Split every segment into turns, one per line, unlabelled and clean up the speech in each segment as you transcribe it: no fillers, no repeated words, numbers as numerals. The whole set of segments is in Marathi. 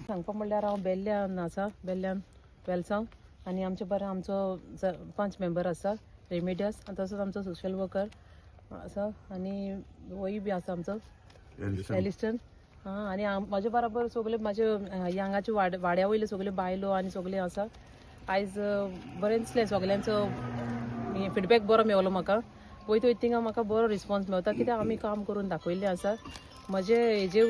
सांगपा म्हणल्यार हांव बेल्ल्यान आसा, बेल्ल्यान वेलसांव, आनी आमचे बरें आमचो 5 मेंबर आसा रेमेडियस, आनी तसोच आमचो सोशल वर्कर आसा, आनी वय बी आसा आमचो एलिस्टन. आनी म्हाजे बरोबर सगळे म्हाजे हांगाचे वाड्या वयले सगळे बायलो आनी सगळे आसा. आयज बरें दिसलें सगळ्यांचो फिडबॅक बरो मेवलो म्हाका. वयता वयता थिंगा म्हाका बरो रिस्पॉन्स मेवता, कित्याक आमी काम करून दाखयल्लें आसा. म्हजे हेजे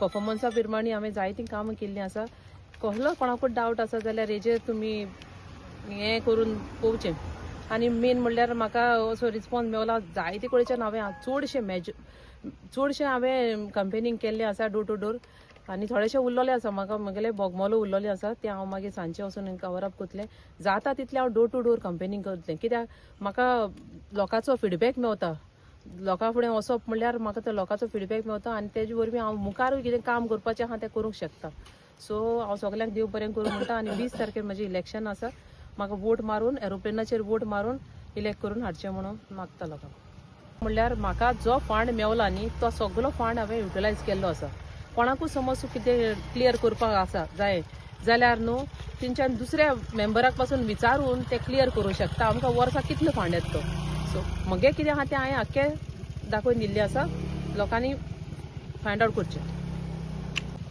परफॉर्मन्सा प्रमाणे हांवें जायतीं कामां केल्लीं आसा. कसलो कोणाकूच डावट आसा जाल्यार हेजेर तुमी हें करून पळोवचें. आनी मेन म्हणल्यार म्हाका असो रिस्पॉन्स मेवला जायते कडेच्यान. हांवें चडशें हांवें कंपेनींग केल्लें आसा डोर टू डोर, आनी थोडेशें उरलेलें आसा म्हाका. म्हगेले बोगमालो उरलेले आसा ते हांव मागीर सांजचें वचून कवर अप करतलें. जाता तितलें हांव डोर टू डोर कंपेनींग करतलें, कित्याक म्हाका लोकांचो फिडबॅक मेवता. लोकां फुडें वचप म्हणल्यार म्हाका तो लोकांचो फिडबॅक मेवता, आनी तेजे वरवीं हांव मुखारूय कितें काम करपाचें आहा तें करूंक शकता. सो हांव सगल्यांक देव बरें करूं म्हणटा. आनी 20 तारखेर म्हजें इलेक्शन आसा. म्हाका वोट मारून एरोप्लेनाचेर वोट मारून इलेक्ट करून हाडचें म्हणून मागता लोकांक. म्हणल्यार म्हाका जो फंड मेवला न्ही तो सगळो फंड हांवें युटिलायज केल्लो आसा. कोणाकूय समज कितें क्लियर करपाक आसा जाय जाल्यार न्हू तेंच्यान दुसऱ्या मेंबराक पासून विचारून ते क्लियर करूंक शकता. आमकां वर्सा कितलो फंड येता तो. सो म्हगे कितें आहा तें हांवें आख्खें दाखोवन दिल्लें आसा. लोकांनी फायंड आवट करचें.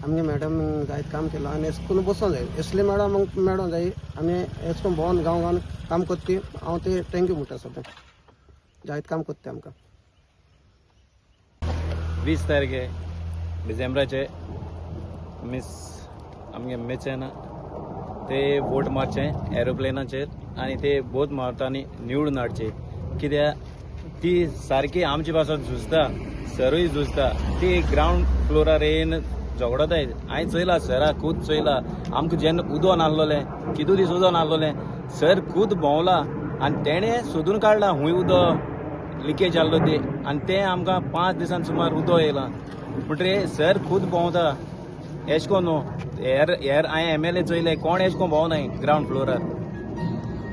आमगे मॅडम जायत काम केलं आनी स्कूल बसून जाय असली मॅडम मेळों जाय. आमी एश कोन्न भोंवन गांवान काम करता हांव ते थँक्यू म्हणटा सद्या. जायत काम करता आमकां.
20 तारखे डिसेंबराचे आमगे मेचेन ते वोट मारचें एरोप्लेनाचेर, आनी ते वोट मारतानी निवडून हाडचे. कित्याक ती सारकी आमची पासून झुजता, सरूय झुजता. ती ग्रावंड फ्लोरार येवन झगडताय. हांवें चयलां सरा खूद चयलां. आमकां जेन्ना उदो नासलोलें, कितू दीस उदो नासलोलें, सर खूद भोंवला आनी तेणें सोदून काडलां खूंय उदो लिकेज जाल्लो ते, आनी तें आमकां 5 दिसान सुमार उदो येयलां. म्हणटरे सर खूद भोंवता. एश कोन्न न्हू हेर हांवें MLA चयले कोण एश कोन्न भोंवनाय ग्रावंड फ्लोरार.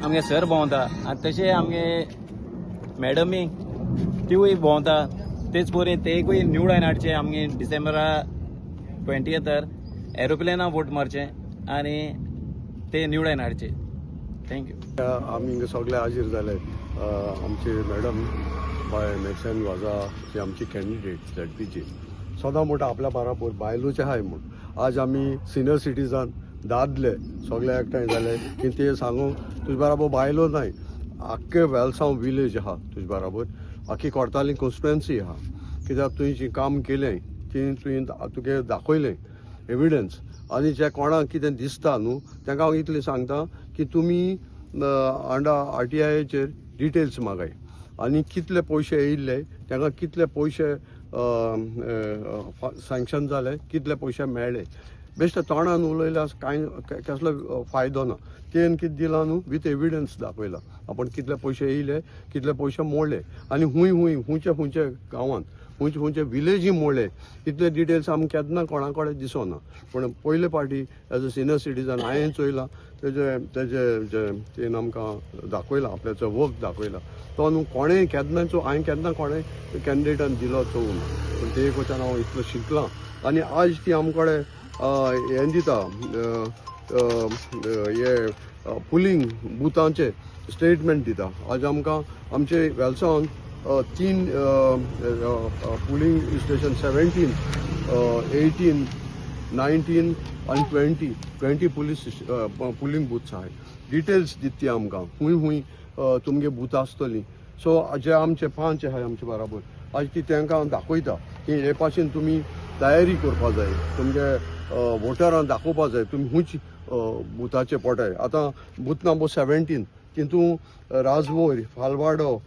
आमगे सर भोंवता. आनी तशें आमगे मॅडमी तिवूय भोंवता. तेच परी तेकूय निवडून हाडचें. आमगे डिसेंबरा 20th एरोप्लेना वोट मारचें आनी ते निवडून हाडचे. थँक्यू.
आमी सगळे हाजीर जाले. आमचे मॅडम बाय मेक्सन वाजा जी आमची कॅन्डिडेट ZP ची सदां म्हणटा आपल्या बरोबर बायलोचे आहाय म्हूण. आज आमी सिनियर सिटीजन दादले सगळे एकठांय जाले की ते सांगू तुजे बरोबर बायलो नाय. आख्खे वेलसांव विलेज आहा तुजे बरोबर, आख्खी कोर्ताली कॉन्स्टिट्युएन्सी आहा. कित्याक तुवें जी काम केलें ती तुवें तुगे दाखयलें एविडन्स. आनी जे कोणाक कितें दिसता न्हू तांकां हांव इतलें सांगता की तुमी अंडर RTIचेर डिटेल्स मागाय. आनी कितले पयशे येयल्ले तांकां कितले पयशे सँक्शन जाले, कितले पयशे मेळ्ळे. बेश्टे तोंडान उलयल्यार कांय कसलो फायदो ना. तेन कितें दिलां न्हू विथ एविडन्स दाखयला आपण कितले पयशे येयले, कितले पयशे मोडले, आनी खंयचे गांवांत खंयचे विलेजी मोडले इतले डिटेल्स आमकां केन्ना कोणा कडेन दिसोना. पूण पयले फावटी एज अ सिनियर सिटीजन हांवें चोयलां तेन आमकां दाखयलां, आपल्याचो वर्क दाखयला. तो न्हू कोणेंय हांवें केन्ना कोणें कॅन्डिडेटान दिलो चोवूना. पूण ते एक वचन हांव इतलो शिकलां. आनी आज ती आमचे कडेन हें दिता हे पुलिंग बुथांचे स्टेटमेंट दिता. आज आमकां आमचे वेलसांवान 3 पुलिंग स्टेशन 17, 18, 19 आनी 20 पुलिंग बुथ्स आहाय. डिटेल्स दिता ती आमकां खूंय तुमगे बूथ आसतलीं. सो जे आमचे 5 आहाय आमचे बरोबर आज ती तांकां दाखयता की हे भाशेन तुमी तयारी करपा जाय. तुमगे वोटरांक दाखोवपा जाय तुमी खूंयच बुथाचे पडटाय. आतां बूथ नंबर 17 तितून राजवोर, फालवाडो,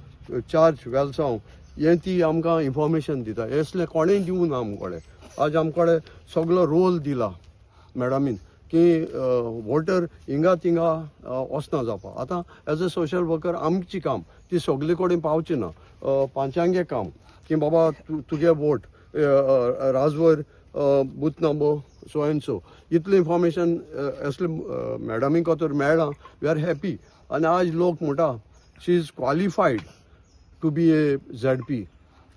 चार्च, वेलसांव हें ती आमकां इन्फॉर्मेशन दिता. असलें कोणेंय दिवना आमचे कडेन. आज आमचे कडेन सगळो रोल दिला मॅडमीन की वोटर हिंगा थिंगा वचना जावपा. आतां एज अ सोशल वर्कर आमची काम ती सगळे कडेन पावची ना. पांचांगे काम की बाबा तुगे वोट राजवर booth number so and so इतलें इन्फॉर्मेशन असले मॅडमी खातीर मेळ्ळां. We are happy. आनी आज लोक म्हणटा she is qualified to be a ZP.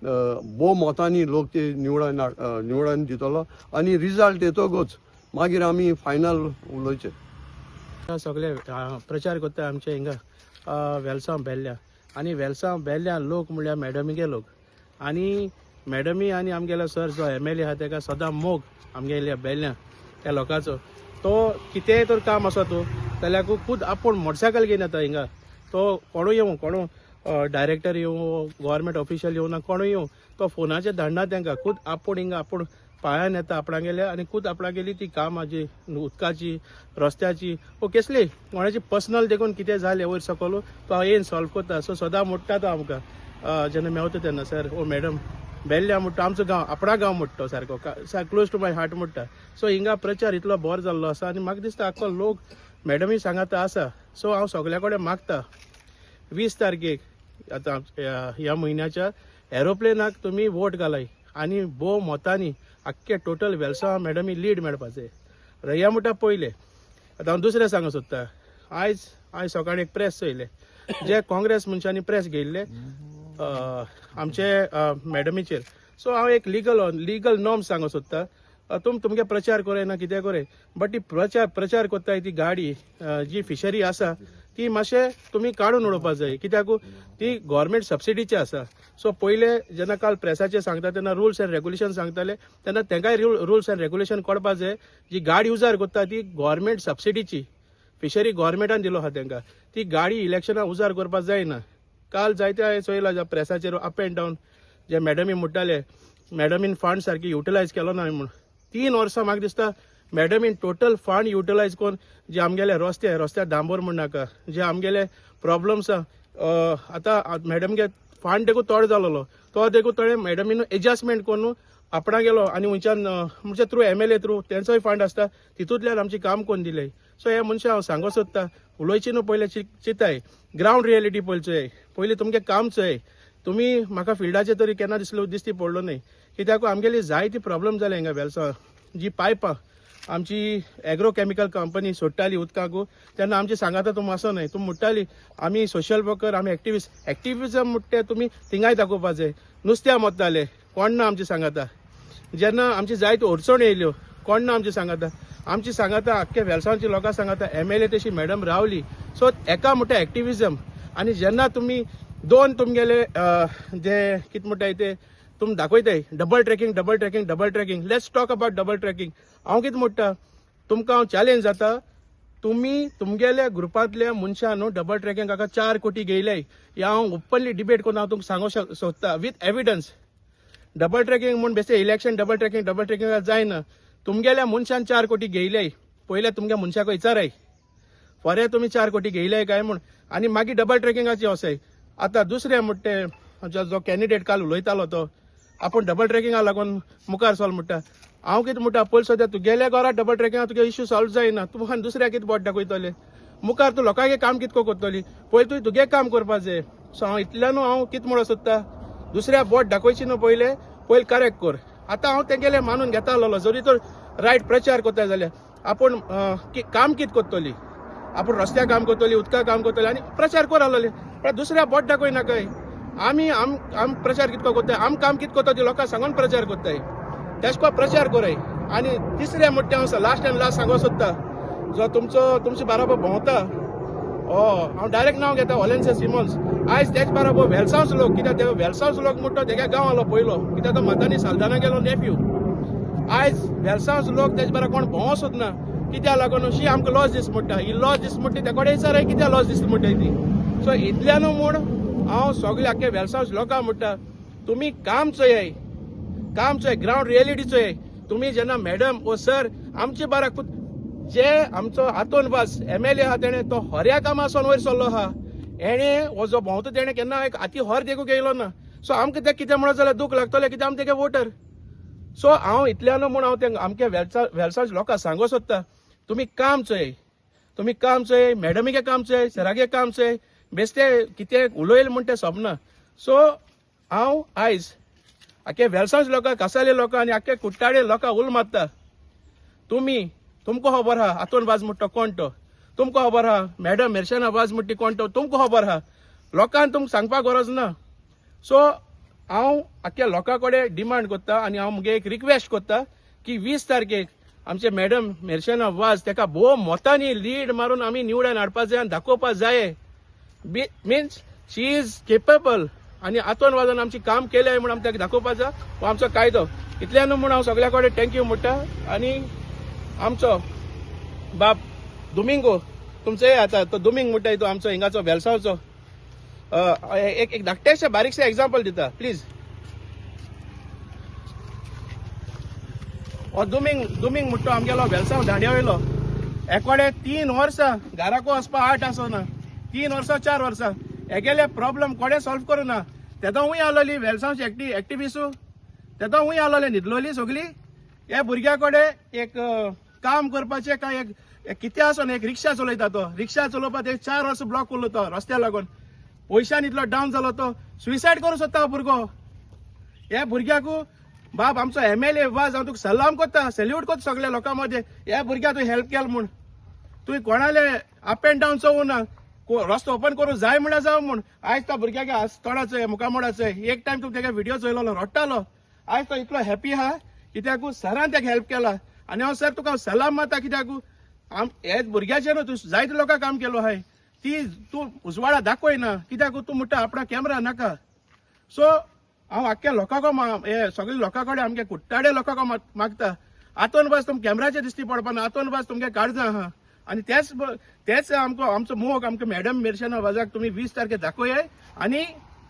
भोव मोतांनी लोक ते निवडून दितलो. आनी रिजल्ट येतोगूच मागीर आमी फायनल उलोवचे.
सगळे प्रचार करता आमचे हिंगा वेलसांव बेल्ल्या आनी वेलसांव बेल्ल्या लोक म्हणल्यार मॅडमीगे लोक आनी मॅडमी आनी आमगेलो सर जो MLA आहा तेका सदां मोग आमगेल्या बेल्ल्या त्या लोकांचो. तो कितेंय तर काम आसा तो जाल्यार खूद आपूण मोटरसायकल घेवन येता हिंगा. तो कोणूय येवं कोणू डायरेक्टर येवं गव्हर्मेंट ऑफिशियल येवं ना कोणूय येवं तो फोनाचेर धाडना तेंकां. खूद आपूण हिंगा आपूण पांयान येता आपणागेल्या आनी खूद आपणागेली ती कामाची उदकाची रस्त्याची वो कसली कोणाची पर्सनल देखून कितें जालें वयर सकयल तो येवन सॉल्व करता. सो सदां म्हणटा तो आमकां जेन्ना मेवता तेन्ना सर ओ मॅडम बेल्ल्या म्हणटा आमचो गांव आपणा गांव म्हणटा तो सारको क्लोज टू माय हार्ट म्हणटा. सो हिंगा प्रचार इतलो बरो जाल्लो आसा आनी म्हाका दिसता आख्खो लोक मॅडमी सांगाता आसा. सो हांव सगल्या कडेन मागता 20 तारखेक आतां ह्या म्हयन्याच्या एरोप्लेनाक तुमी वोट घालाय आनी भोव मोतांनी आख्खे टोटल वेलसांव मॅडमी लीड मेळपाचें. ह्या म्हणटा पयले आतां हांव दुसरें सांगूंक सोदता. आयज सकाळीं एक प्रेस चयलें जे काँग्रेस मनशांनी प्रेस घेयल्ले आमचे मॅडमीचेर. सो हांव एक लिगल नॉर्म्स सांगूंक सोदता. तुमगे प्रचार कोराय ना कितें कोराय बट ती प्रचार कोत्ताय ती गाडी जी फिशरी आसा ती मातशें तुमी काडून उडोवपाक जाय कित्याक ती गव्हर्मेंट सबसिडीची आसा. सो पयले जेन्ना काल प्रेसाचेर सांगता तेन्ना रुल्स एंड रेग्युलेशन सांगताले तेन्ना तेंकाय रुल्स एंड रेग्युलेशन कळपाक जाय. जी गाडी उजार कोत्ता ती गव्हर्मेंट सबसिडीची फिशरी गव्हर्मेंटान दिलो आहा तेंकां. ती गाडी इलेक्शनां उजार करपाक जायना. काल जायते हांवें चोयला प्रेसाचेर अप एंड डावन जे मॅडमी म्हणटाले मॅडमीन फंड सारकी युटिलायज केलो ना म्हूण. 3 वर्सां म्हाका दिसता मॅडमीन टोटल फंड युटिलायज करून जे आमगेले रस्त्यार डांबोर म्हण नाका जे आमगेले प्रॉब्लम्स आतां मॅडमगे फंड देखून तोड जालोलो तो देखून थोडे मॅडमीन एडजस्टमेंट करून आपणा गेलो आनी वयच्यान म्हणजे थ्रू MLA थ्रू तेंचोय फंड आसता तितूंतल्यान आमची काम करून दिले. सो हे मनशां हांव सांगूंक सोदता उलोवची न्हू पयले चिंताय ग्रावंड रियलिटी पयली चोय पयलीं तुमगे काम चोय. तुमी म्हाका फिल्डाचेर तरी केन्ना दिसती पडलो न्ही कित्याक आमगेली जायती प्रॉब्लम जाले हिंगा वेलसांव. जी पायपां आमची एग्रोकेमिकल कंपनी सोडटाली उदकाक तेन्ना आमची सांगाता तुमी आसो न्हय. तुमी म्हणटाली आमी सोशल वर्कर आमी एक्टिविजम म्हणटा तुमी थिंगाय दाखोवपाक जाय. नुस्त्या मोत्ताले कोण ना आमची सांगाता. जेन्ना आमची जायत्यो अडचण येयल्यो कोण ना आमची सांगाता. आमची सांगाता आख्ख्या वेलसांवची लोकां सांगाता MLA तशी मॅडम रावली. सो एका म्हणटा एक्टिविजम आनी जेन्ना तुमी दोन तुमगेले जे कितें म्हणटाय ते तुमी दाखयताय double tracking let's talk about double tracking. हांव कितें म्हणटा तुमकां हांव चॅलेंज जाता तुमी तुमगेल्या ग्रुपांतल्या मनशां न्हू डबल ट्रॅकिंग हाका 4 कोटी घेयल्याय हे हांव ओपनली डिबेट करून हांव तुमकां सांगूंक सोदता विथ एविडन्स. डबल ट्रॅकिंग म्हूण बेश्टे इलेक्शन डबल ट्रॅकिंग जायना. तुमगेल्या मनशान 4 कोटी घेयल्याय पयले तुमगे मनशाक विचाराय फरे तुमी 4 कोटी घेयल्याय काय म्हूण आनी मागीर डबल ट्रॅकिंगाची वसाय. आतां दुसरें म्हणटा जो कॅन्डिडेट काल उलयतालो तो आपूण डबल ट्रॅकिंगा लागून मुखार सॉल्व म्हणटा. हांव कितें म्हणटा पयलीं सद्या तुगेल्या घरा डबल ट्रॅकिंगा तुगे इश्यू सॉल्व जायना. तुमकां दुसऱ्या कितें बोट दाखयतले मुखार तूं लोकांगे काम कितको करतली पयलीं तुवें तुगे काम करपाक जाय. सो हांव इतल्यान हांव कितें म्हणूंक सोदता दुसऱ्या बोट दाखोवची न्हू पयले करेक्ट कर. आतां हांव तेंगेले मानून घेता आसलोलो जरी तर रायट प्रचार करता जाल्यार आपूण काम कितें करतली आपूण रस्त्या काम करतली उदका काम करतली आनी प्रचार कर आसलोले पण दुसऱ्या बोट दाखय नाकाय. आम प्रचार कितको करताय आम काम कितें करता ती लोकांक सांगून प्रचार करताय तेशको प्रचार कराय. आनी तिसरें म्हणटा हांव लास्ट एंड लास्ट सांगूंक सोदता जो तुमचे बरोबर भोंवता हांव डायरेक्ट नांव घेता वॉलेन्सिया सिमोन्स. आयज तेच बरोबर वेलसांवच लोक कित्याक ते वेलसांवच लोक म्हणटा तेगे गांव आलो पयलो कित्याक तो मतांनी सालदाना गेलो नेफ्यू. आयज वेलसांवच लोक तेजे बरोबर कोण भोंवो सोदना कित्याक लागून अशी आमकां लॉस दीस म्हणटा. ही लॉस दीस म्हणटा ते कडेन विचाराय कित्याक लॉस दीस म्हणटाय ती. सो इतल्यान म्हूण हांव सगळे आख्खे वेलसांवच लोकांक म्हणटा तुमी काम चोय ग्रावंड रियलिटी चोय. तुमी जेन्ना मॅडम ओ सर आमचे बाराक जे आमचो हातून वास MLA आहा तेणे तो हऱ्या कामासून वयर सरलो आहा. एणे हो जो भोंवता तेणे केन्ना एक हाती हर देखून येयलो ना. सो आमकां ते कितें म्हणत जाल्यार दूख लागतलें कित्याक आमी तेगे वोटर. सो हांव इतल्यान म्हूण हांव ते आमच्या वेलसांवच लोकांक सांगूंक सोदता तुमी काम चोय मॅडमीगे काम चोय सरागे काम चोय बेश्टे कितें उलयले म्हण तें सोबना. सो हांव आयज आख्खे वेलसांवच लोकांक कासाले लोकां आनी आख्खे कुट्टाळे लोकांक उल मारता तुमकां खबर आहा हातून वाज म्हणटा कोण तो तुमकां खबर आहा मॅडम मेर्शना वाज म्हणटी कोण तो तुमकां खबर आहा लोकांक तुमकां सांगपाक गरज ना. सो हांव आख्ख्या लोकां कडेन डिमांड करता आनी हांव मुगे एक रिक्वेस्ट करता की 20 तारखेक आमचे मॅडम मेर्शेना वाज ताका भोव मोतांनी लीड मारून आमी निवडून हाडपाक जाय आनी दाखोवपाक जाय मिन्स शी इज केपेबल आनी आतोन वाजून आमची काम केलें म्हणून आमी ताका दाखोवपाक जाय हो आमचो कायदो इतल्यान म्हूण हांव सगळ्या कडेन थँक्यू म्हणटा आनी आमचो बाब दोमिंगो तुमचो आता तो दोमिंग म्हणटा तो आमचो हिंगाचो वेलसावचो एक धाकटेशें बारीकशें एग्जाम्पल दिता प्लीज हो दुमिंग म्हणटा आमगेलो वेलसांव दांड्या वयलो एकोडे 3 वर्सां घराको वचपा आट आसना 3 वर्सां 4 वर्सां हेगेले प्रॉब्लेम कोणे सॉल्व करूना तेदो हूंय आलोली वेलसांवची एक्टिविस्टू तेदो हूंय आलोले न्हिदलोली सगळी हे भुरग्या कडेन एक काम करपाचें काय एक कितें आसून एक रिक्षा चलयता तो रिक्षा चलोवपाक 4 वर्सां ब्लॉक केल्लो तो रस्त्या लागून पयशान इतलो डावन जालो तो सुसायड करूं सोदता हो भुरगो हे भुरग्याकू बाब आमचो MLA वाज हांव तुका सलाम करता सॅल्यूट करता सगळ्या लोकां मदें ह्या भुरग्याक तुवें हेल्प केलें म्हूण तुवें कोणाले अप एंड डावन चोवना रस्तो ओपन करूं जाय म्हळ्यार जावं म्हूण आयज त्या भुरग्याक तोंडाचो मुखामोडाचो एक टायम तुका तेका व्हिडिओ चोयलो रडटालो आयज तो इतलो हॅपी आहा कित्याक सरान ताका हेल्प केला आनी हांव सर तुका सलाम मारता कित्याक हे भुरग्याचेर न्हू तूं जायते लोकां काम केलो हाय ती तूं उजवाडा दाखयना कित्याक तूं म्हणटा आपणा कॅमेरा नाका सो हांव आख्ख्या लोकांको हे सगळे लोकां कडेन आमगे कुट्टाडे लोकांको मागता आतोन बस तुमकां कॅमेराचेर दिसती पडपाना आतोन बस तुमगे काळजां आहा आनी तेच आमचो मोग आमकां मॅडम मेर्शेना वाजाक तुमी 20 तारखेर दाखोवये आनी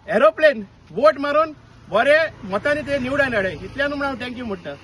एरोप्लेन वोट मारून बरे मतांनी ते निवडून हाडय इतल्यान म्हूण हांव थँक्यू म्हणटा